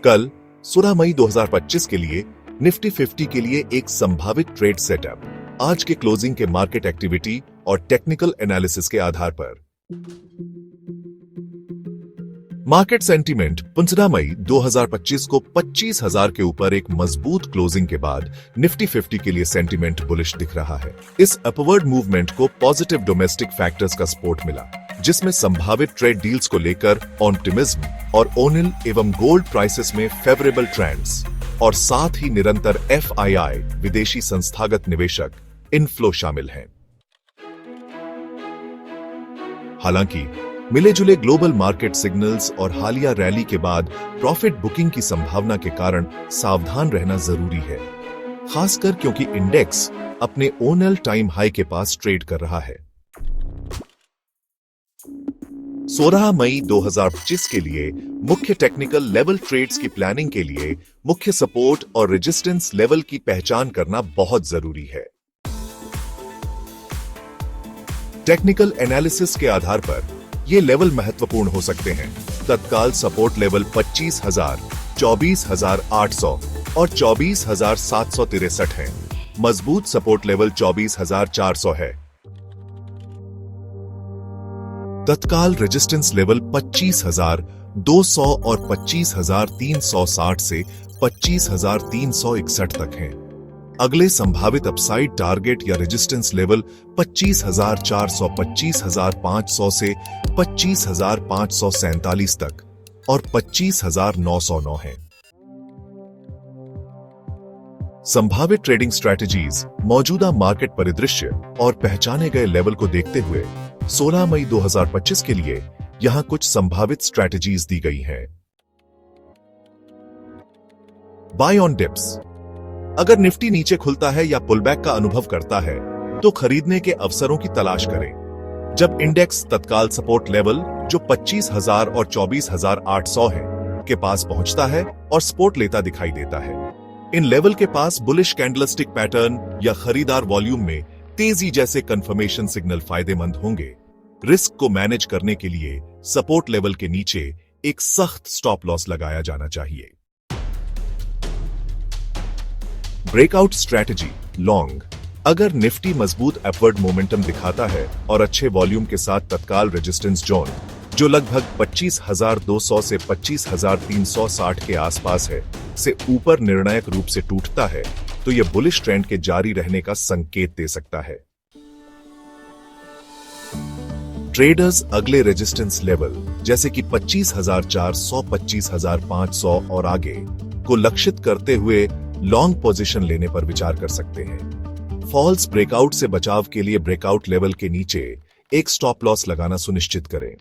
कल 16 मई 2025 के लिए निफ्टी 50 के लिए एक संभावित ट्रेड सेटअप आज के क्लोजिंग के मार्केट एक्टिविटी और टेक्निकल एनालिसिस के आधार पर। मार्केट सेंटीमेंट 15 मई 2025 को 25,000 के ऊपर एक मजबूत क्लोजिंग के बाद निफ्टी 50 के लिए सेंटीमेंट बुलिश दिख रहा है। इस अपवर्ड मूवमेंट को पॉजिटिव डोमेस्टिक फैक्टर्स का सपोर्ट मिला, जिसमें संभावित ट्रेड डील्स को लेकर ऑप्टिमिज्म और ओनिल एवं गोल्ड प्राइसेस में फेवरेबल ट्रेंड्स और साथ ही निरंतर एफआईआई विदेशी संस्थागत निवेशक इनफ्लो शामिल हैं। हालांकि मिले जुले ग्लोबल मार्केट सिग्नल्स और हालिया रैली के बाद प्रॉफिट बुकिंग की संभावना के कारण सावधान रहना जरूरी है, खासकर क्योंकि इंडेक्स अपने ऑल टाइम हाई के पास ट्रेड कर रहा है। 16 मई 2025 के लिए मुख्य टेक्निकल लेवल ट्रेड्स की प्लानिंग के लिए मुख्य सपोर्ट और रेजिस्टेंस लेवल की पहचान करना बहुत जरूरी है। टेक्निकल एनालिसिस के आधार पर ये लेवल महत्वपूर्ण हो सकते हैं। तत्काल सपोर्ट लेवल 25,000, 24,800 और 24,763 हैं। मजबूत सपोर्ट लेवल 24,400 है। तत्काल रेजिस्टेंस लेवल 25,200 और 25,360 से 25,361 तक हैं। अगले संभावित अपसाइड टारगेट या रेजिस्टेंस लेवल 25,400, 25,500 से 25,547 तक और 25,909 हैं। संभावित ट्रेडिंग स्ट्रैटेजीज मौजूदा मार्केट परिदृश्य और पहचाने गए लेवल को देखते हुए 16 मई 2025 के लिए यहां कुछ संभावित स्ट्रैटेजीज दी गई हैं। Buy on dips. अगर निफ्टी नीचे खुलता है या पुलबैक का अनुभव करता है तो खरीदने के अवसरों की तलाश करें। जब इंडेक्स तत्काल सपोर्ट लेवल जो 25,000 और 24,800 है के पास पहुंचता है और सपोर्ट लेता दिखाई देता है, इन लेवल के पास बुलिश कैंडलस्टिक पैटर्न या खरीदार वॉल्यूम में तेजी जैसे कंफर्मेशन सिग्नल फायदेमंद होंगे। रिस्क को मैनेज करने के लिए सपोर्ट लेवल के नीचे एक सख्त स्टॉप लॉस लगाया जाना चाहिए। Breakout strategy long. अगर निफ्टी मजबूत अपवर्ड मोमेंटम दिखाता है और अच्छे वॉल्यूम के साथ तत्काल रेजिस्टेंस जोन जो लगभग 25,200 से 25,360 के आसपास है से ऊपर निर्णायक रूप से टूटता है तो यह बुलिश ट्रेंड के जारी रहने का संकेत दे सकता है। ट्रेडर्स अगले रेजिस्टेंस लेवल जैसे कि 25,400, 25,500 और आगे को लक्षित करते हुए लॉन्ग पोजीशन लेने पर विचार कर सकते हैं। फॉल्स ब्रेकआउट से बचाव के लिए ब्रेकआउट लेवल के नीचे एक स्टॉप लॉस लगाना सुनिश्चित करें।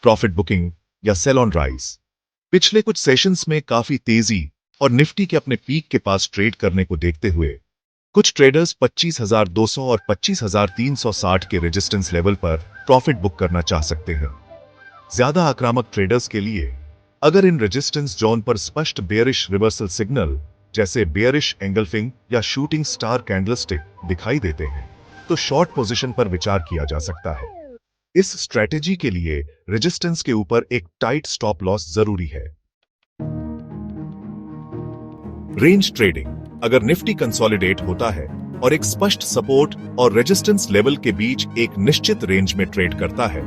प्रॉफिट बुकिंग या सेल ऑन राइज। पिछले कुछ सेशंस में काफी तेजी और निफ्टी के अपने पीक के पास ट्रेड करने को देखते हुए कुछ ट्रेडर्स 25,200 और 25,360 के रेजिस्टेंस लेवल पर प्रॉफिट बुक करना चाह सकते हैं। ज्यादा आक्रामक ट्रेडर्स के लिए अगर इन रेजिस्टेंस जोन पर स्पष्ट बेयरिश रिवर्सल सिग्नल जैसे बेयरिश एंगल्फिंग या शूटिंग स्टार कैंडलस्टिक दिखाई देते हैं तो शॉर्ट पोजीशन पर विचार किया जा सकता है। इस स्ट्रैटेजी के लिए रेजिस्टेंस के ऊपर एक टाइट स्टॉप लॉस जरूरी है। Range trading. अगर निफ्टी कंसोलिडेट होता है और एक स्पष्ट सपोर्ट और रेजिस्टेंस लेवल के बीच एक निश्चित रेंज में ट्रेड करता है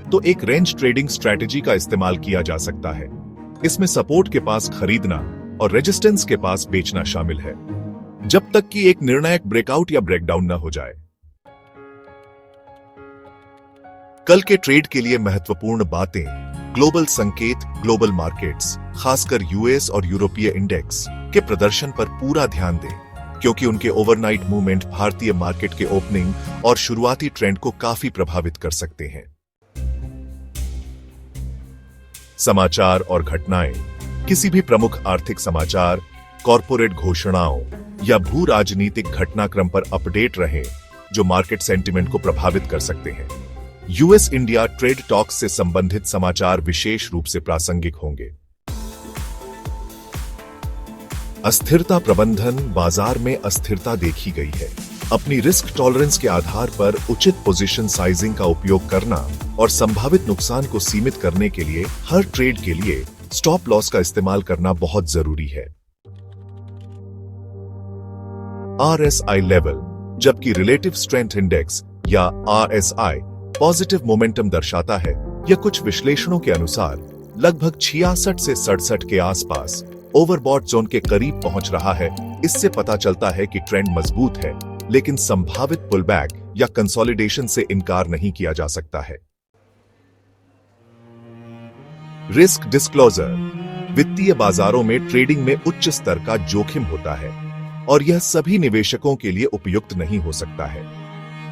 तो एक रेंज ट्रेडिंग स्ट्रैटेजी का इस्तेमाल किया जा सकता है। इसमें सपोर्ट के पास खरीदना और रेजिस्टेंस के पास बेचना शामिल है, जब तक कि एक निर्णायक ब्रेकआउट या ब्रेकडाउन न हो जाए। कल के ट्रेड के लिए महत्वपूर्ण बातें। ग्लोबल संकेत। ग्लोबल मार्केट्स खासकर यूएस और यूरोपीय इंडेक्स के प्रदर्शन पर पूरा ध्यान दें, क्योंकि उनके ओवरनाइट मूवमेंट भारतीय मार्केट के ओपनिंग और शुरुआती ट्रेंड को काफी प्रभावित कर सकते हैं। समाचार और घटनाएं। किसी भी प्रमुख आर्थिक समाचार, कॉरपोरेट घोषणाओं या भू राजनीतिक घटनाक्रम पर अपडेट रहें जो मार्केट सेंटिमेंट को प्रभावित कर सकते हैं। यूएस इंडिया ट्रेड टॉक्स से संबंधित समाचार विशेष रूप से प्रासंगिक होंगे। अस्थिरता प्रबंधन। बाजार में अस्थिरता देखी गई है, अपनी रिस्क टॉलरेंस के आधार पर उचित पोजीशन साइजिंग का उपयोग करना और संभावित नुकसान को सीमित करने के लिए हर ट्रेड के लिए स्टॉप लॉस का इस्तेमाल करना बहुत जरूरी है। RSI लेवल, जबकि रिलेटिव स्ट्रेंथ इंडेक्स या RSI पॉजिटिव मोमेंटम दर्शाता है। यह कुछ विश्लेषणों के अनुसार लगभग 66 से 67 के आसपास ओवरबॉट जोन के करीब पहुंच रहा है। इससे पता चलता है कि ट्रेंड मजबूत है, लेकिन संभावित पुलबैक या कंसोलिडेशन से इनकार नहीं किया जा सकता है। रिस्क डिस्क्लोजर, वित्तीय बाजारों में ट्रेडिंग में उच्च स्तर का जोखिम होता है और यह सभी निवेशकों के लिए उपयुक्त नहीं हो सकता है।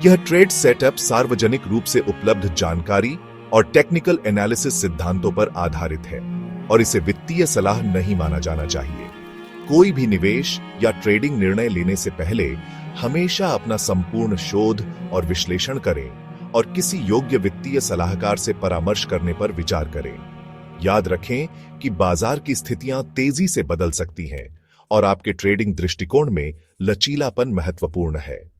यह ट्रेड सेटअप सार्वजनिक रूप से उपलब्ध जानकारी और टेक्निकल एनालिसिस सिद्धांतों पर आधारित है और इसे वित्तीय सलाह नहीं माना जाना चाहिए। कोई भी निवेश या ट्रेडिंग निर्णय लेने से पहले हमेशा अपना संपूर्ण शोध और विश्लेषण करें और किसी योग्य वित्तीय सलाहकार से परामर्श करने पर विचार करें। याद रखें कि बाजार की स्थितियां तेजी से बदल सकती हैं और आपके ट्रेडिंग दृष्टिकोण में लचीलापन महत्वपूर्ण है।